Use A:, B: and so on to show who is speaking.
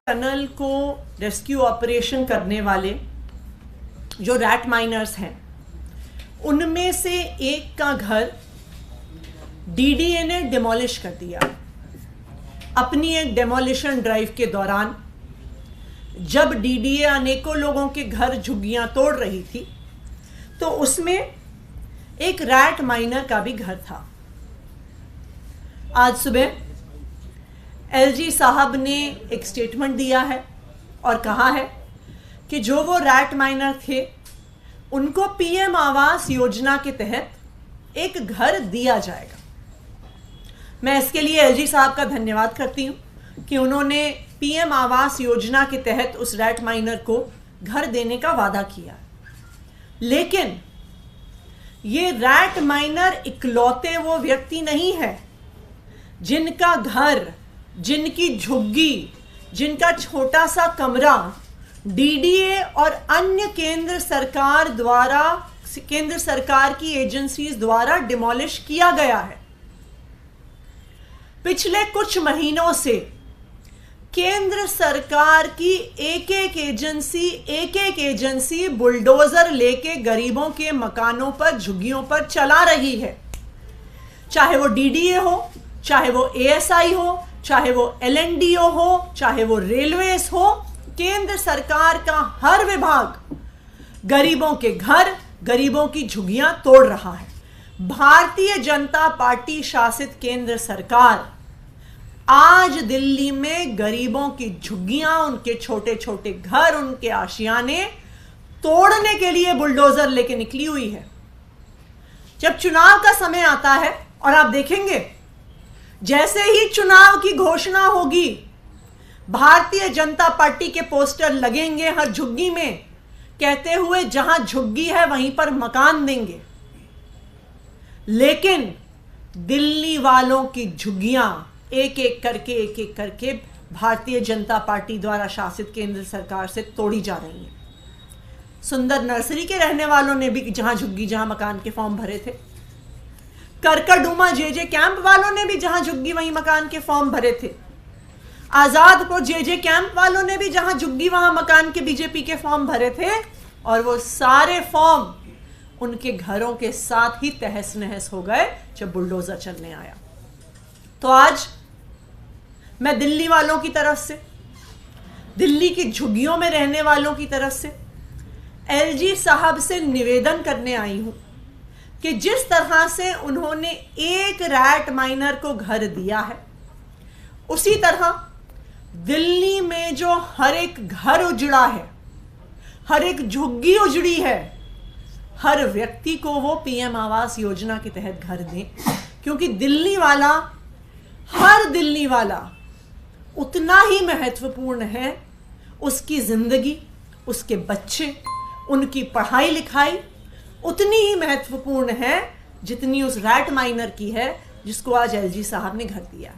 A: Tunnel को rescue operation करने वाले जो रैट माइनर्स हैं, उनमें से एक का घर डीडीए ने डिमोलिश कर दिया। अपनी एक डेमोलिशन ड्राइव के दौरान जब डीडीए अनेकों लोगों के घर झुग्गियां तोड़ रही थी, तो उसमें एक रैट माइनर का भी घर था। आज सुबह एलजी साहब ने एक स्टेटमेंट दिया है और कहा है कि जो वो रैट माइनर थे उनको पीएम आवास योजना के तहत एक घर दिया जाएगा। मैं इसके लिए एलजी साहब का धन्यवाद करती हूँ कि उन्होंने पीएम आवास योजना के तहत उस रैट माइनर को घर देने का वादा किया। लेकिन ये रैट माइनर इकलौते वो व्यक्ति नहीं है जिनका घर, जिनकी झुग्गी, जिनका छोटा सा कमरा डीडीए और अन्य केंद्र सरकार की एजेंसीज द्वारा डिमोलिश किया गया है। पिछले कुछ महीनों से केंद्र सरकार की एक एक एजेंसी बुलडोजर लेके गरीबों के मकानों पर, झुग्गियों पर चला रही है। चाहे वो डीडीए हो, चाहे वो एएसआई हो, चाहे वो एलएनडीओ हो, चाहे वो रेलवेज हो, केंद्र सरकार का हर विभाग गरीबों के घर, गरीबों की झुग्गियां तोड़ रहा है। भारतीय जनता पार्टी शासित केंद्र सरकार आज दिल्ली में गरीबों की झुग्गियां, उनके छोटे छोटे घर, उनके आशियाने तोड़ने के लिए बुलडोजर लेके निकली हुई है। जब चुनाव का समय आता है, और आप देखेंगे जैसे ही चुनाव की घोषणा होगी, भारतीय जनता पार्टी के पोस्टर लगेंगे हर झुग्गी में, कहते हुए जहां झुग्गी है वहीं पर मकान देंगे। लेकिन दिल्ली वालों की झुग्गियां एक एक करके भारतीय जनता पार्टी द्वारा शासित केंद्र सरकार से तोड़ी जा रही हैं। सुंदर नर्सरी के रहने वालों ने भी जहां झुग्गी, जहां मकान के फॉर्म भरे थे। करकरडूमा जेजे कैंप वालों ने भी जहां झुग्गी वहीं मकान के फॉर्म भरे थे। आजादपुर जेजे कैंप वालों ने भी जहां झुग्गी वहां मकान के बीजेपी के फॉर्म भरे थे, और वो सारे फॉर्म उनके घरों के साथ ही तहस नहस हो गए जब बुलडोजर चलने आया। तो आज मैं दिल्ली वालों की तरफ से, दिल्ली की झुग्गियों में रहने वालों की तरफ से एलजी साहब से निवेदन करने आई हूं कि जिस तरह से उन्होंने एक रैट माइनर को घर दिया है, उसी तरह दिल्ली में जो हर एक घर उजड़ा है, हर एक झुग्गी उजड़ी है, हर व्यक्ति को वो पीएम आवास योजना के तहत घर दें। क्योंकि दिल्ली वाला, हर दिल्ली वाला उतना ही महत्वपूर्ण है, उसकी जिंदगी, उसके बच्चे, उनकी पढ़ाई लिखाई उतनी ही महत्वपूर्ण है जितनी उस रैट माइनर की है जिसको आज एलजी साहब ने घर दिया।